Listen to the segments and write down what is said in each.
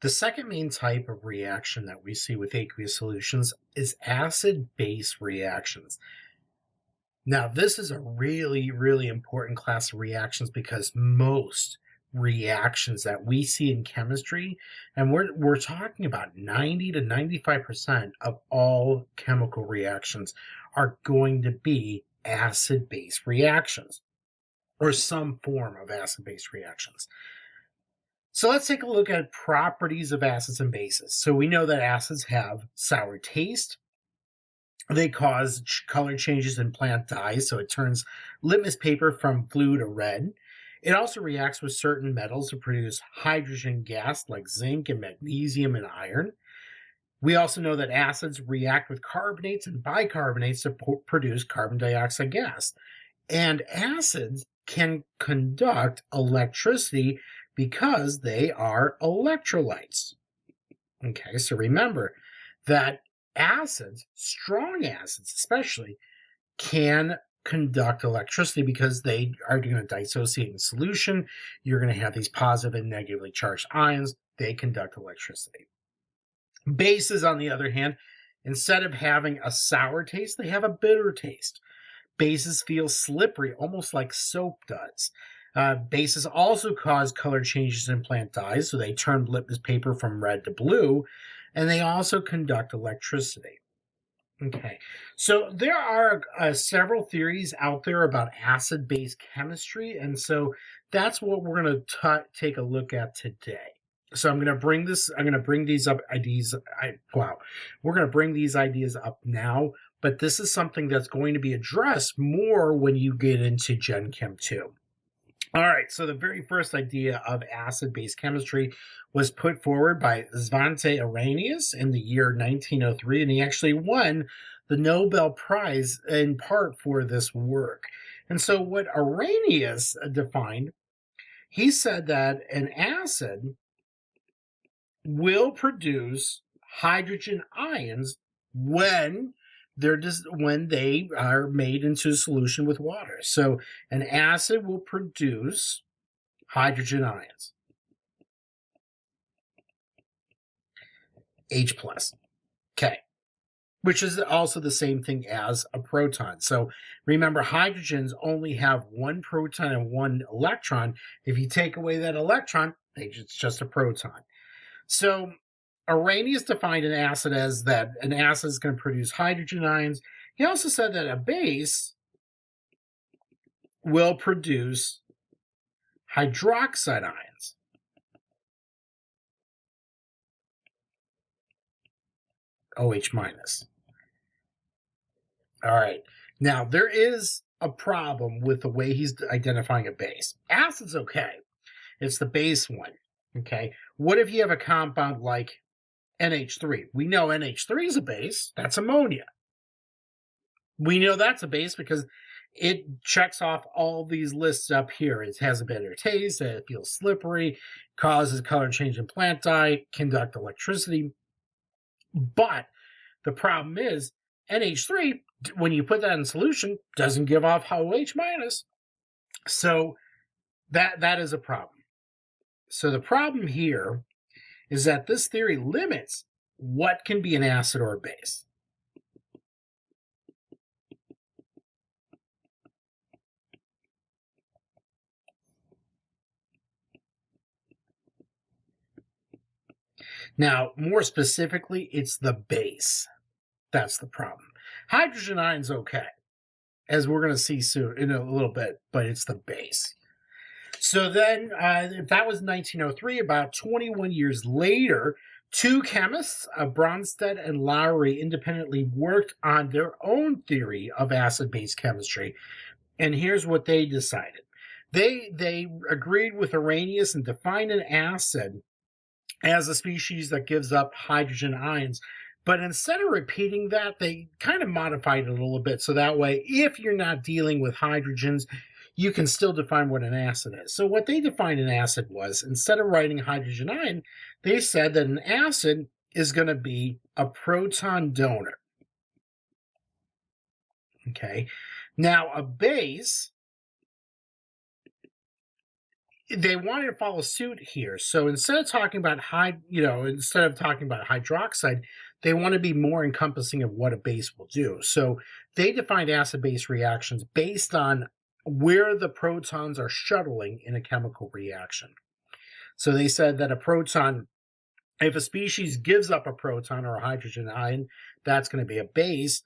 The second main type of reaction that we see with aqueous solutions is acid-base reactions. Now, this is a really, really important class of reactions because most reactions that we see in chemistry, and we're talking about 90 to 95% of all chemical reactions are going to be acid-base reactions or some form of acid-base reactions. So let's take a look at properties of acids and bases. So we know that acids have sour taste. They cause color changes in plant dyes, so it turns litmus paper from blue to red. It also reacts with certain metals to produce hydrogen gas like zinc and magnesium and iron. We also know that acids react with carbonates and bicarbonates to produce carbon dioxide gas. And acids can conduct electricity because they are electrolytes. Okay, so remember that acids, strong acids especially, can conduct electricity because they are going to dissociate in solution. You're going to have these positive and negatively charged ions. They conduct electricity. Bases, on the other hand, instead of having a sour taste, they have a bitter taste. Bases feel slippery, almost like soap does. Bases also cause color changes in plant dyes, so they turn litmus paper from red to blue, and they also conduct electricity. Okay, so there are several theories out there about acid-base chemistry, and so that's what we're going to take a look at today. So I'm going to bring these up ideas. We're going to bring these ideas up now, but this is something that's going to be addressed more when you get into Gen Chem 2. All right, so the very first idea of acid-base chemistry was put forward by Svante Arrhenius in the year 1903, and he actually won the Nobel Prize in part for this work. And so what Arrhenius defined, he said that an acid will produce hydrogen ions when they are made into a solution with water. So an acid will produce hydrogen ions, H+. Okay, which is also the same thing as a proton. So remember, hydrogens only have one proton and one electron. If you take away that electron, it's just a proton. So Arrhenius defined an acid as that an acid is going to produce hydrogen ions. He also said that a base will produce hydroxide ions. OH-. All right. Now, there is a problem with the way he's identifying a base. Acid's okay. It's the base one. Okay. What if you have a compound like NH3? We know NH3 is a base. That's ammonia. We know that's a base because it checks off all these lists up here. It has a bitter taste, it feels slippery, causes color change in plant dye, conduct electricity. But the problem is NH3, when you put that in solution, doesn't give off OH-. So that is a problem. So the problem here is that this theory limits what can be an acid or a base. Now, more specifically, it's the base. That's the problem. Hydrogen ion's okay, as we're going to see soon in a little bit, but it's the base. So then, if that was 1903, about 21 years later, two chemists, Bronsted and Lowry, independently worked on their own theory of acid-base chemistry. And here's what they decided. They agreed with Arrhenius and defined an acid as a species that gives up hydrogen ions. But instead of repeating that, they kind of modified it a little bit. So that way, if you're not dealing with hydrogens, you can still define what an acid is. So what they defined an acid was, instead of writing hydrogen ion, they said that an acid is going to be a proton donor. Okay. Now, a base they wanted to follow suit here. So instead of talking about instead of talking about hydroxide, they want to be more encompassing of what a base will do. So they defined acid-base reactions based on where the protons are shuttling in a chemical reaction. So they said that a proton, if a species gives up a proton or a hydrogen ion, that's going to be a base,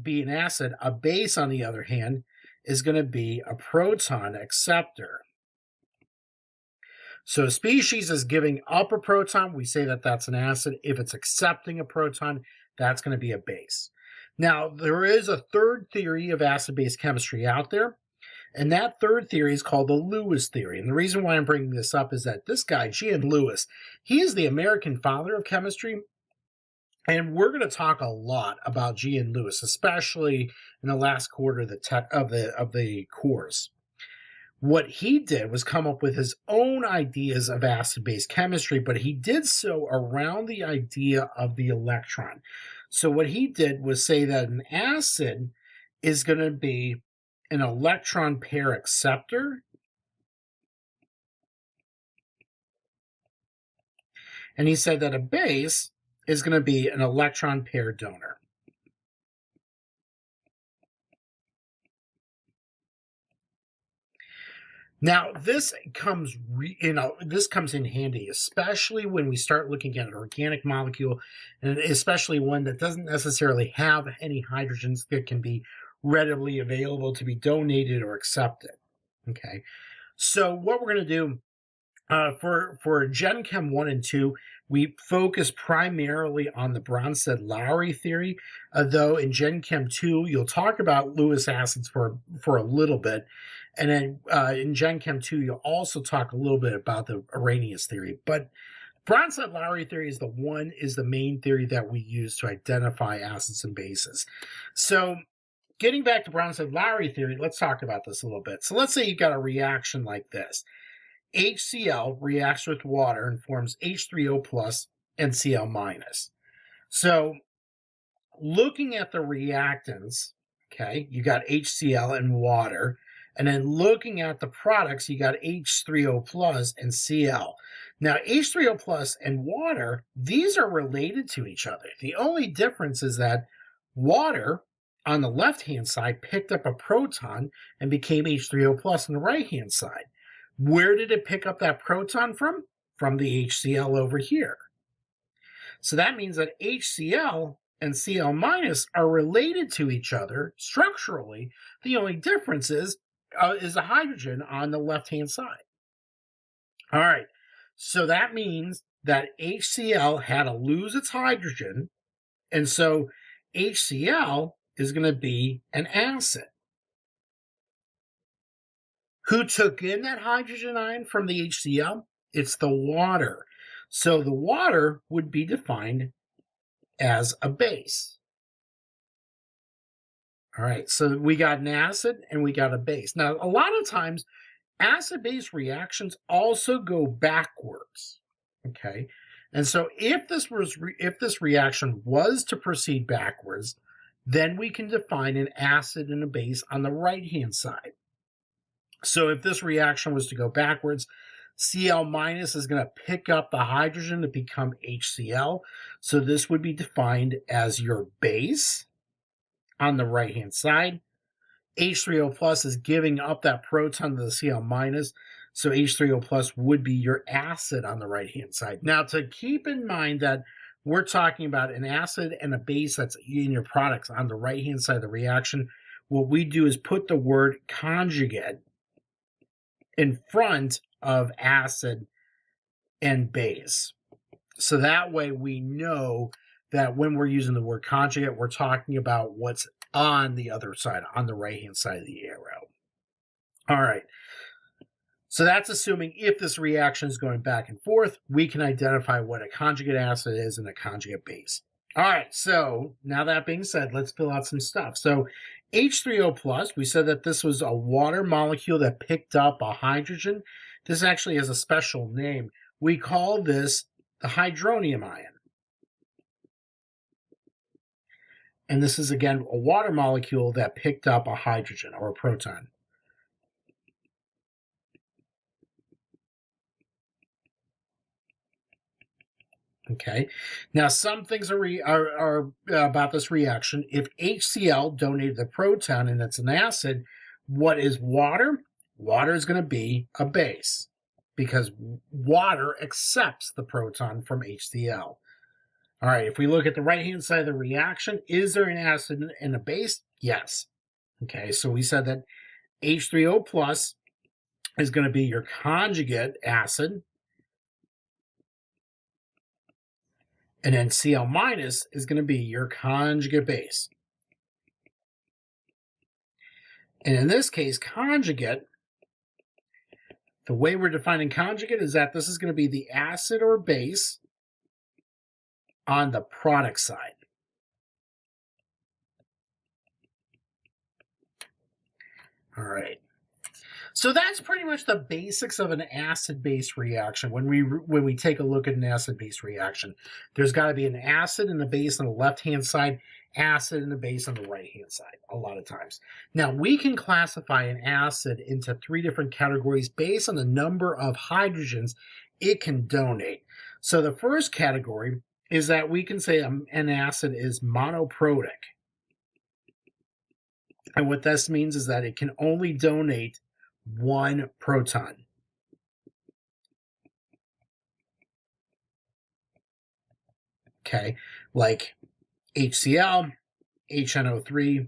be an acid. A base, on the other hand, is going to be a proton acceptor. So a species is giving up a proton, we say that that's an acid. If it's accepting a proton, that's going to be a base. Now, there is a third theory of acid-base chemistry out there, and that third theory is called the Lewis theory. And the reason why I'm bringing this up is that this guy, G. N. Lewis, he is the American father of chemistry, and we're going to talk a lot about G. N. Lewis, especially in the last quarter of the course. What he did was come up with his own ideas of acid-base chemistry, but he did so around the idea of the electron. So what he did was say that an acid is going to be an electron pair acceptor, and he said that a base is going to be an electron pair donor. Now, this comes in handy, especially when we start looking at an organic molecule, and especially one that doesn't necessarily have any hydrogens that can be readily available to be donated or accepted. Okay, so what we're going to do for Gen Chem 1 and 2, we focus primarily on the Bronsted-Lowry theory, though in Gen Chem 2, you'll talk about Lewis acids for a little bit. And then in Gen Chem 2, you'll also talk a little bit about the Arrhenius theory. But Bronsted-Lowry theory is the main theory that we use to identify acids and bases. So getting back to Bronsted-Lowry theory, let's talk about this a little bit. So let's say you've got a reaction like this. HCl reacts with water and forms H3O plus and Cl minus. So looking at the reactants, okay, you got HCl and water, and then looking at the products, you got H3O plus and Cl. Now, H3O plus and water, these are related to each other. The only difference is that water on the left-hand side picked up a proton and became H3O plus on the right-hand side. Where did it pick up that proton from? From the HCl over here. So that means that HCl and Cl minus are related to each other structurally. The only difference is a hydrogen on the left-hand side. All right, so that means that HCl had to lose its hydrogen, and so HCl is going to be an acid. Who took in that hydrogen ion from the HCl? It's the water. So the water would be defined as a base. All right, so we got an acid and we got a base. Now, a lot of times, acid-base reactions also go backwards, okay? And so if this reaction was to proceed backwards, then we can define an acid and a base on the right-hand side. So if this reaction was to go backwards, Cl minus is going to pick up the hydrogen to become HCl. So this would be defined as your base on the right-hand side. H3O plus is giving up that proton to the Cl minus. So H3O plus would be your acid on the right-hand side. Now, to keep in mind that we're talking about an acid and a base that's in your products on the right-hand side of the reaction, what we do is put the word conjugate in front of acid and base. So that way we know that when we're using the word conjugate, we're talking about what's on the other side, on the right-hand side of the arrow. All right. So that's assuming if this reaction is going back and forth, we can identify what a conjugate acid is and a conjugate base. All right, so now that being said, let's fill out some stuff. So H3O plus, we said that this was a water molecule that picked up a hydrogen. This actually has a special name. We call this the hydronium ion. And this is, again, a water molecule that picked up a hydrogen or a proton. Okay. Now, some things are about this reaction. If HCl donated the proton and it's an acid, what is water? Water is going to be a base because water accepts the proton from HCl. All right, if we look at the right-hand side of the reaction, is there an acid and a base? Yes. Okay, so we said that H3O plus is going to be your conjugate acid, and then Cl minus is going to be your conjugate base. And in this case, conjugate, the way we're defining conjugate is that this is going to be the acid or base on the product side. All right. So that's pretty much the basics of an acid-base reaction. When we take a look at an acid-base reaction, there's got to be an acid and a base on the left-hand side, acid and a base on the right-hand side, a lot of times. Now, we can classify an acid into 3 different categories based on the number of hydrogens it can donate. So the first category is that we can say an acid is monoprotic. And what this means is that it can only donate 1 proton. Okay, like HCl, HNO3,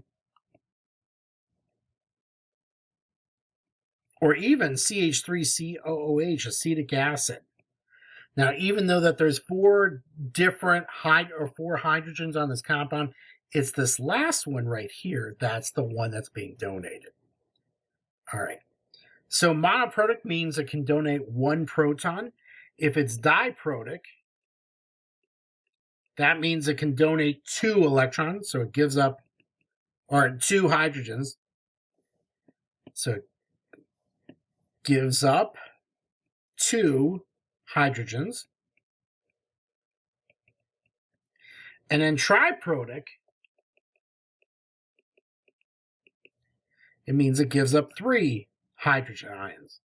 or even CH3COOH, acetic acid. Now, even though that there's 4 different 4 hydrogens on this compound, it's this last one right here that's the one that's being donated. All right. So monoprotic means it can donate 1 proton. If it's diprotic, that means it can donate 2 electrons. So it gives up, or 2 hydrogens. So it gives up 2 hydrogens. And then triprotic, it means it gives up 3 hydrogen ions.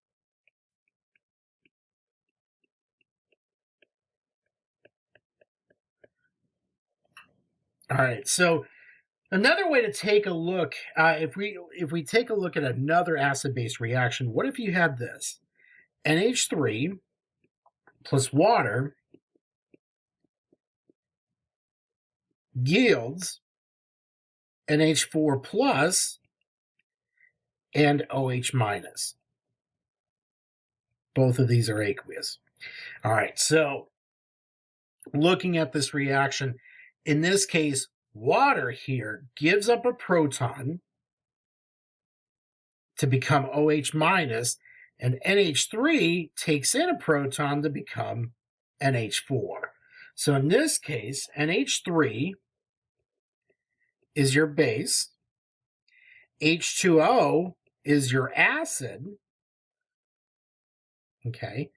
All right, so another way to take a look, if we take a look at another acid-base reaction, what if you had this? NH3 plus water yields NH4 plus and OH minus. Both of these are aqueous. All right, so looking at this reaction, in this case, water here gives up a proton to become OH minus, and NH3 takes in a proton to become NH4. So in this case, NH3 is your base, H2O is your acid, okay?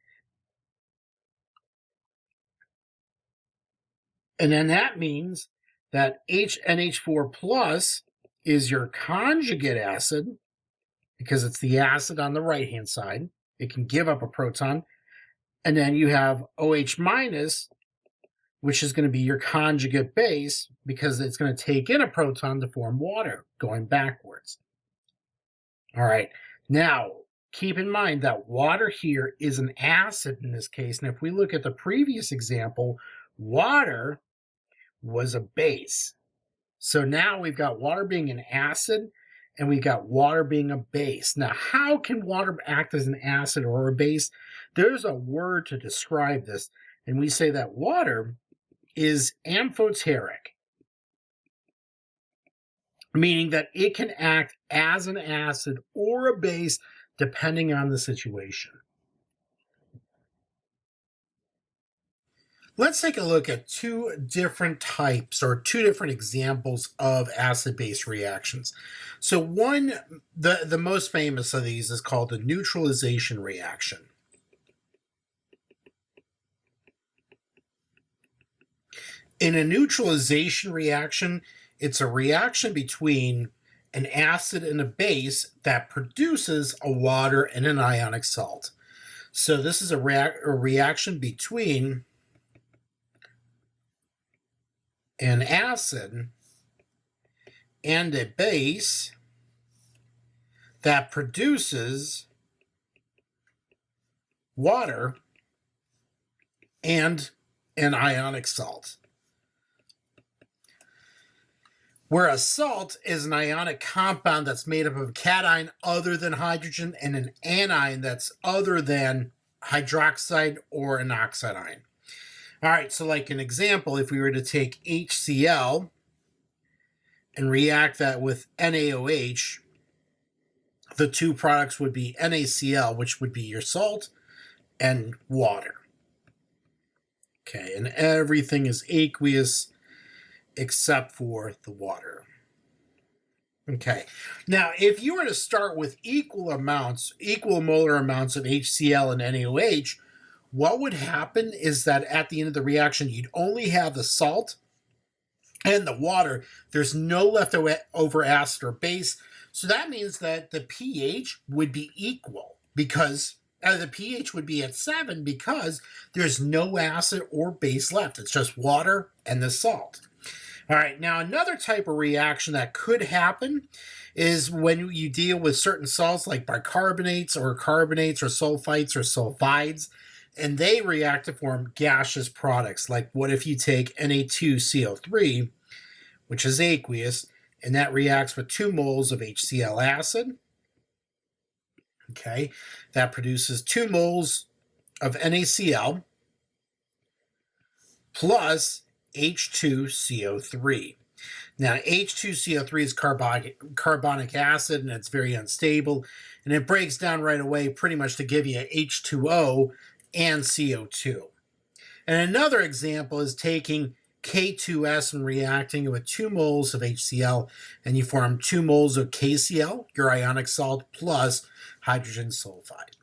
And then that means that NH4 plus is your conjugate acid, because it's the acid on the right-hand side. It can give up a proton. And then you have OH minus, which is going to be your conjugate base, because it's going to take in a proton to form water, going backwards. All right. Now, keep in mind that water here is an acid in this case. And if we look at the previous example, water was a base. So now we've got water being an acid, and we've got water being a base. Now, how can water act as an acid or a base? There's a word to describe this, and we say that water is amphoteric, meaning that it can act as an acid or a base depending on the situation. Let's take a look at 2 different types or 2 different examples of acid-base reactions. So one, the most famous of these is called the neutralization reaction. In a neutralization reaction, it's a reaction between an acid and a base that produces a water and an ionic salt. So this is a reaction between an acid and a base that produces water and an ionic salt. Where a salt is an ionic compound that's made up of a cation other than hydrogen and an anion that's other than hydroxide or an oxide ion. All right, so like an example, if we were to take HCl and react that with NaOH, the two products would be NaCl, which would be your salt, and water. Okay, and everything is aqueous except for the water. Okay, now if you were to start with equal molar amounts of HCl and NaOH, what would happen is that at the end of the reaction, you'd only have the salt and the water. There's no leftover acid or base. So that means that the pH would be equal because the pH would be at 7 because there's no acid or base left. It's just water and the salt. All right, now another type of reaction that could happen is when you deal with certain salts like bicarbonates or sulfites or sulfides, and they react to form gaseous products. Like what if you take Na2CO3, which is aqueous, and that reacts with 2 moles of HCl acid. Okay, that produces 2 moles of NaCl plus H2CO3. Now, H2CO3 is carbonic acid, and it's very unstable, and it breaks down right away pretty much to give you H2O and CO2. And another example is taking K2S and reacting with 2 moles of HCl, and you form 2 moles of KCl, your ionic salt, plus hydrogen sulfide.